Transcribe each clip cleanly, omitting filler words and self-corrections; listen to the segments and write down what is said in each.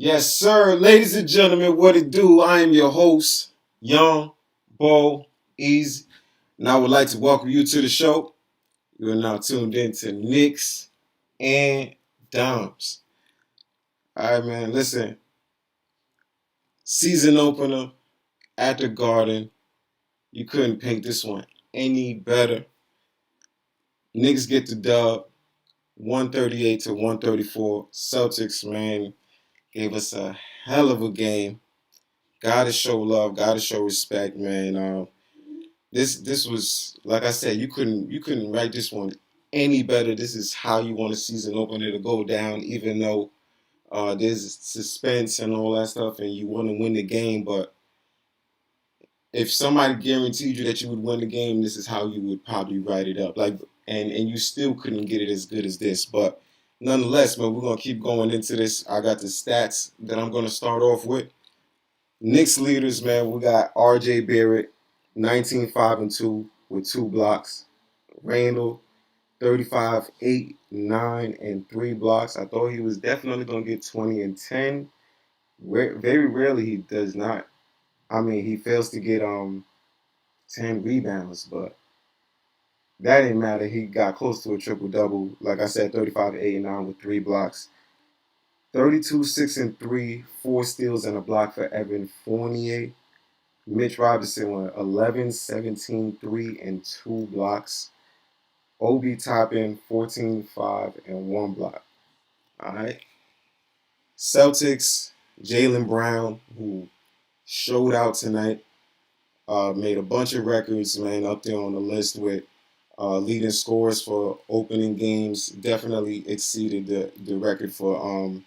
Yes, sir. Ladies and gentlemen, what it do? I am your host, Young Bo Easy, and I would like to welcome you to the show. You are now tuned in to Knicks and Dimes. All right, man. Listen, season opener at the Garden. You couldn't paint this one any better. Knicks get the dub, 138 to 134. Celtics, man, gave us a hell of a game. Gotta show love, gotta show respect, man. This was, like I said, you couldn't write this one any better. This is how you want a season opener to go down, even though there's suspense and all that stuff, and you want to win the game. But if somebody guaranteed you that you would win the game, this is how you would probably write it up. And you still couldn't get it as good as this. But nonetheless, man, we're gonna keep going into this. I got the stats that I'm gonna start off with. Knicks leaders, man, we got R.J. Barrett, 19-5-2 with 2 blocks. Randall, 35, 8, 9, and 3 blocks. I thought he was definitely going to get 20 and 10. Very rarely he does not. I mean, he fails to get 10 rebounds, but that didn't matter. He got close to a triple double. Like I said, 35, 8, and 9 with 3 blocks. 32, 6, and 3, 4 steals and a block for Evan Fournier. Mitch Robinson went 11, 17, 3, and 2 blocks. Obi Toppin, 14, 5, and 1 block. All right. Celtics, Jaylen Brown, who showed out tonight, made a bunch of records, man, up there on the list with leading scores for opening games. Definitely exceeded the record for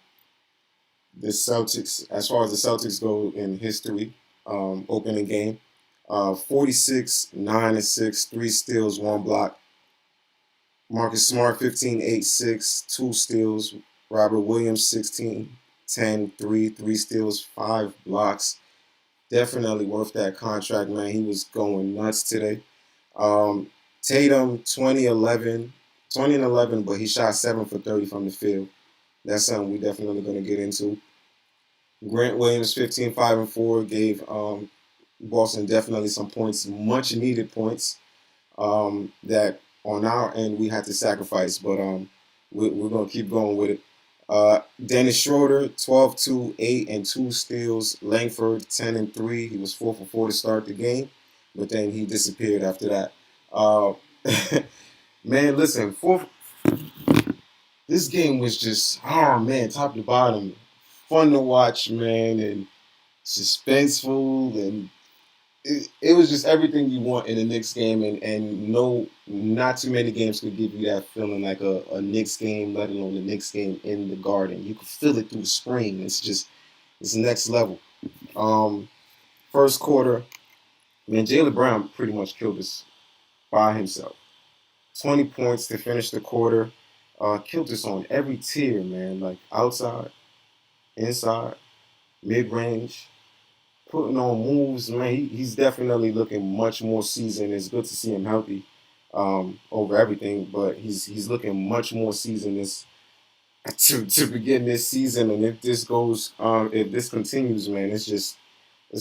the Celtics, as far as the Celtics go in history, opening game. 46, 9 and 6, 3 steals, 1 block. Marcus Smart, 15, 8, 6, 2 steals. Robert Williams, 16, 10, 3 steals, 5 blocks. Definitely worth that contract, man. He was going nuts today. Tatum, 20 and 11, but he shot 7 for 30 from the field. That's something we definitely going to get into. Grant Williams, 15, 5, and 4, gave Boston definitely some points, much needed points that on our end we had to sacrifice, but we're going to keep going with it. Dennis Schroeder, 12, 2, 8, and 2 steals. Langford, 10 and 3. He was 4 for 4 to start the game, but then he disappeared after that. Man, listen, this game was just, oh man, top to bottom, fun to watch, man, and suspenseful, and it was just everything you want in a Knicks game, and no, not too many games could give you that feeling like a Knicks game, let alone a Knicks game in the Garden. You could feel it through the spring. It's next level. Um, First quarter, man, Jaylen Brown pretty much killed us by himself. 20 points to finish the quarter. Killed us on every tier, man. Like outside, inside, mid range, putting on moves, man. He's definitely looking much more seasoned. It's good to see him healthy over everything, but he's looking much more seasoned to begin this season. And if this continues, man, it's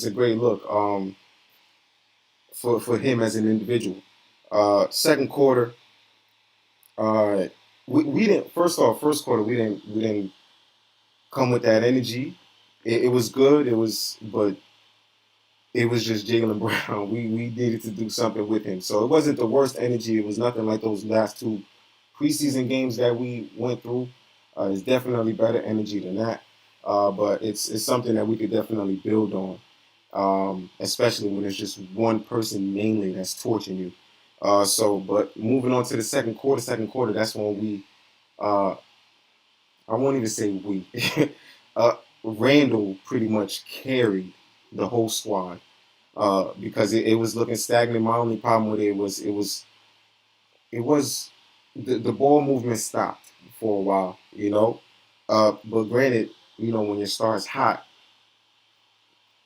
a great look for him as an individual. Second quarter, uh, we didn't. First off, first quarter we didn't come with that energy. It was good. But it was just Jaylen Brown. We needed to do something with him. So it wasn't the worst energy. It was nothing like those last two preseason games that we went through. It's definitely better energy than that. But it's something that we could definitely build on, especially when it's just one person mainly that's torching you. But moving on to the second quarter, that's when uh, I won't even say we, uh, Randall pretty much carried the whole squad because it was looking stagnant. My only problem with it was the ball movement stopped for a while, you know. But granted, you know when your star's hot,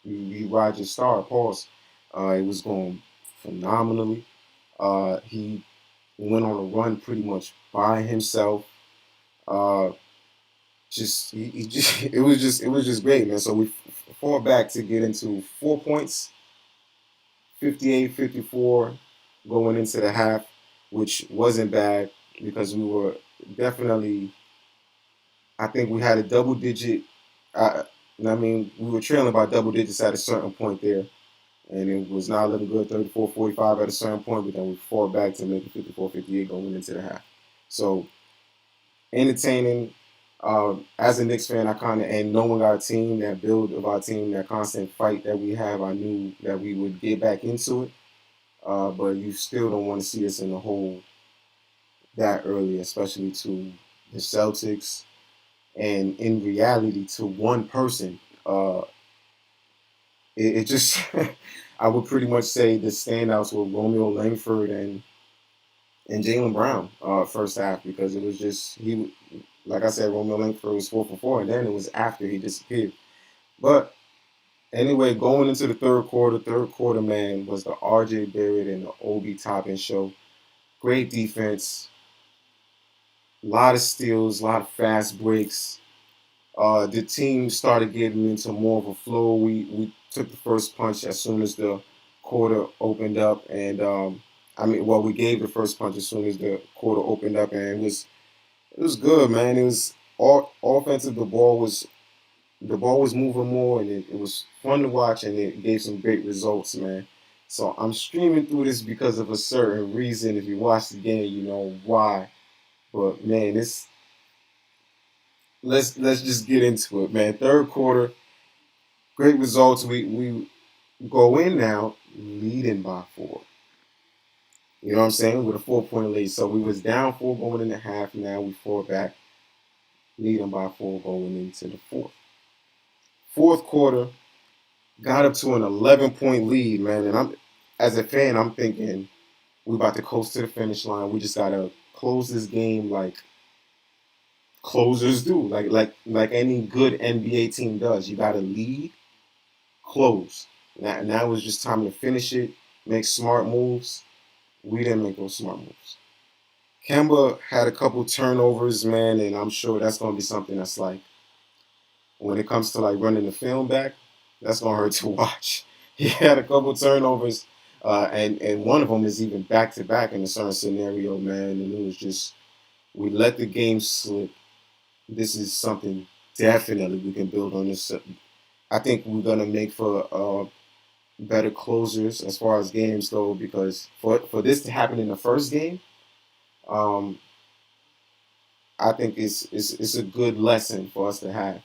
you ride your star. Pause. It was going phenomenally. He went on a run pretty much by himself. Uh, just he just it was just great, man. So we fought back to get into 4 points, 58-54 going into the half, which wasn't bad because we were definitely. I think we had a double digit. Uh, I mean, we were trailing by double digits at a certain point there, and it was not looking good 34-45 at a certain point, but then we fought back to make it 54-58 going into the half. So entertaining. As a Knicks fan, I kind of, and knowing our team, that build of our team, that constant fight that we have, I knew that we would get back into it. But you still don't want to see us in the hole that early, especially to the Celtics, and in reality to one person. It just, I would pretty much say the standouts were Romeo Langford and Jaylen Brown first half, because it was just like I said, Romeo Langford was 4 for 4, and then it was after he disappeared. But anyway, going into the third quarter, man, was the R.J. Barrett and the Obi Toppin show. Great defense, a lot of steals, a lot of fast breaks. The team started getting into more of a flow. We took the first punch as soon as the quarter opened up, and we gave the first punch as soon as the quarter opened up, and it was good, man. It was all offensive. The ball was moving more, and it was fun to watch, and it gave some great results, man. So I'm streaming through this because of a certain reason. If you watch the game, you know why. But man, this let's just get into it, man. Third quarter, great results. We go in now leading by 4. You know what I'm saying? With a 4 point lead. So we was down 4 going in the half. Now we fought back, leading by 4 going into the fourth. Fourth quarter, got up to an 11-point lead, man. And as a fan, I'm thinking we about to coast to the finish line. We just gotta close this game like closers do, like any good NBA team does. You gotta lead, close. Now it was just time to finish it, make smart moves. We didn't make those smart moves. Kemba had a couple turnovers, man, and I'm sure that's gonna be something that's like when it comes to like running the film back, that's gonna hurt to watch. He had a couple turnovers, and one of them is even back to back in a certain scenario, man. And it was just we let the game slip. This is something definitely we can build on this. I think we're gonna make for better closers as far as games go, because for this to happen in the first game, um, I think it's a good lesson for us to have.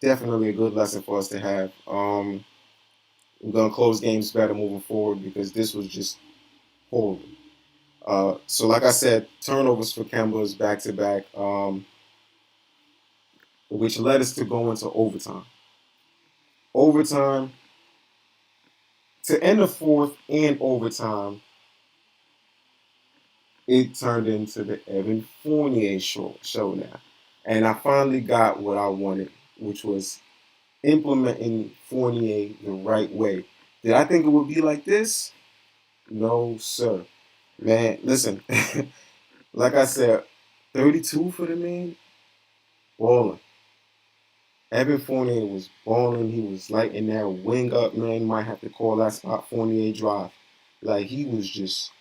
Definitely a good lesson for us to have. We're gonna close games better moving forward because this was just horrible. So like I said, turnovers for Kemba's back to back, which led us to go into overtime. Overtime to end the fourth and overtime, it turned into the Evan Fournier show now, and I finally got what I wanted, which was implementing Fournier the right way. Did I think it would be like this? No, sir. Man, listen. Like I said, 32 for the man, balling. Evan Fournier was balling. He was lighting that wing up, man. You might have to call that spot Fournier Drive. Like he was just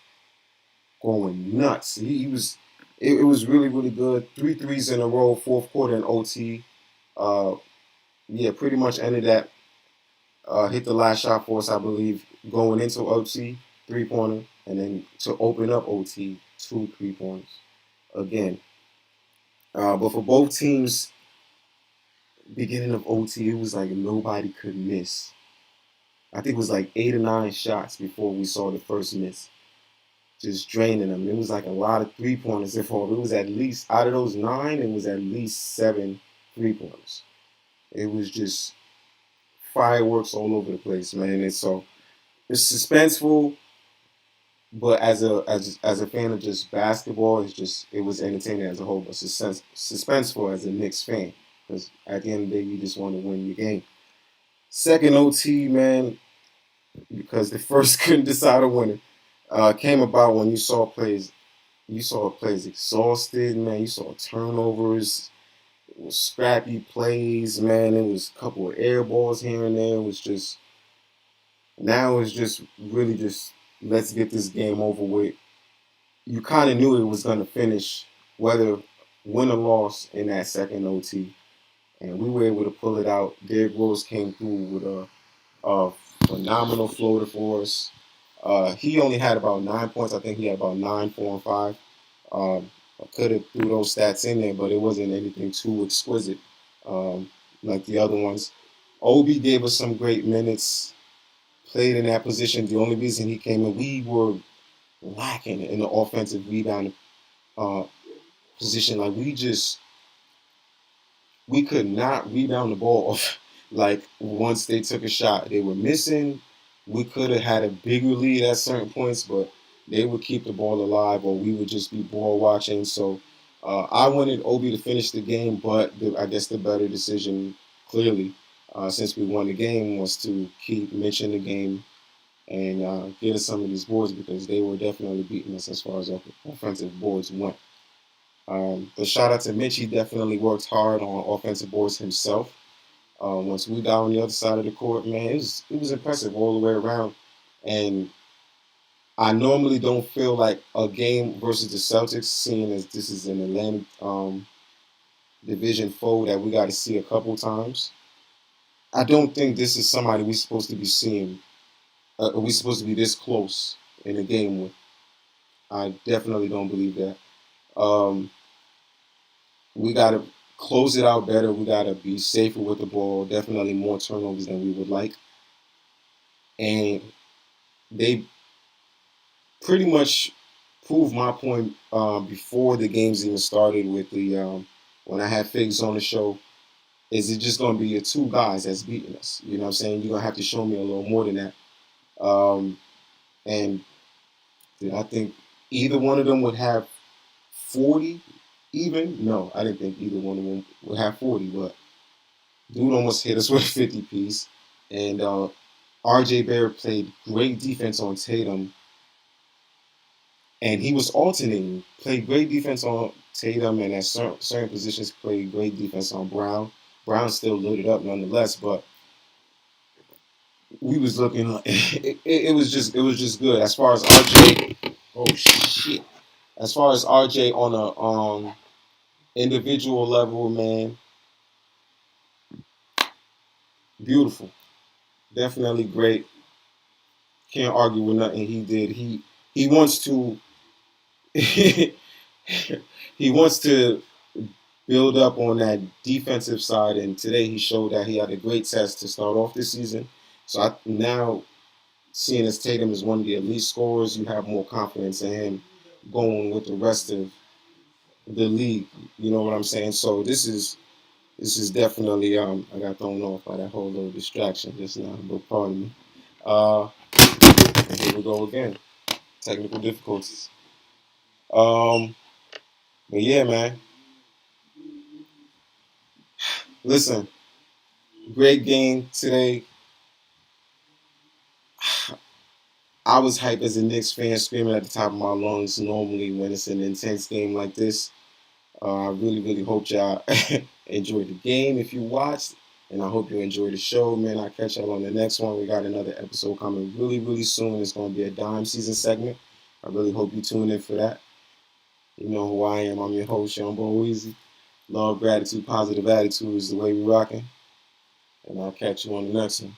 going nuts. He was. It was really really good. Three threes in a row, fourth quarter and OT. Uh, yeah, pretty much ended that. Hit the last shot for us, I believe, going into OT, 3 pointer, and then to open up OT, 2 3 pointers again. But for both teams, beginning of OT, it was like nobody could miss. I think it was like 8 or 9 shots before we saw the first miss, just draining them. It was like a lot of 3 pointers. If all, it was at least out of those 9, it was at least 7 3 pointers. It was just fireworks all over the place, man. And so it's suspenseful, but as a fan of just basketball, it was entertaining as a whole, but suspenseful as a Knicks fan, because at the end of the day, you just want to win your game. Second OT, man, because the first couldn't decide a winner. Came about when you saw plays exhausted, man. You saw turnovers. It was scrappy plays, man. It was a couple of air balls here and there. It was just now it's just really just let's get this game over with. You kind of knew it was going to finish, whether win or loss in that second OT, and we were able to pull it out. Derrick Rose came through with a phenomenal floater for us. He only had about 9 points. I think he had about 9, 4, and 5. I could have threw those stats in there, but it wasn't anything too exquisite um, like the other ones. Obi gave us some great minutes, played in that position. The only reason he came in, we were lacking in the offensive rebound uh, position. Like we could not rebound the ball. Like once they took a shot, they were missing. We could have had a bigger lead at certain points, but they would keep the ball alive, or we would just be ball watching. So I wanted Obi to finish the game, but I guess the better decision, clearly, since we won the game, was to keep Mitch in the game and get us some of these boards because they were definitely beating us as far as offensive boards went. The shout out to Mitch, he definitely worked hard on offensive boards himself. Once we got on the other side of the court, man, it was impressive all the way around. And I normally don't feel like a game versus the Celtics, seeing as this is an Atlantic division foe that we got to see a couple times. I don't think this is somebody we're supposed to be seeing. We're supposed to be this close in a game with. I definitely don't believe that. Um, we got to close it out better. We got to be safer with the ball. Definitely more turnovers than we would like. And they pretty much proved my point before the games even started with the when I had Figs on the show. Is it just going to be your two guys that's beating us? You know what I'm saying? You're going to have to show me a little more than that. And I think either one of them would have 40 even. No, I didn't think either one of them would have 40, but dude almost hit us with a 50 piece. And RJ Barrett played great defense on Tatum, and he was alternating. Played great defense on Tatum, and at certain positions played great defense on Brown. Brown still lit it up nonetheless, but we was looking like it was just good. As far as RJ, oh shit. As far as RJ on a individual level, man, beautiful. Definitely great. Can't argue with nothing he did. He wants to he wants to build up on that defensive side, and today he showed that he had a great test to start off this season. So now seeing as Tatum is one of the elite scorers, you have more confidence in him going with the rest of the league. You know what I'm saying? So this is definitely I got thrown off by that whole little distraction just now, but pardon me. Uh, Here we go again. Technical difficulties. Um, but yeah, man. Listen, great game today. I was hyped as a Knicks fan, screaming at the top of my lungs. Normally, when it's an intense game like this, I really, really hope y'all enjoyed the game if you watched, and I hope you enjoyed the show, man. I'll catch y'all on the next one. We got another episode coming really, really soon. It's going to be a dime season segment. I really hope you tune in for that. You know who I am. I'm your host, Young Bo Easy. Love, gratitude, positive attitude is the way we rocking. And I'll catch you on the next one.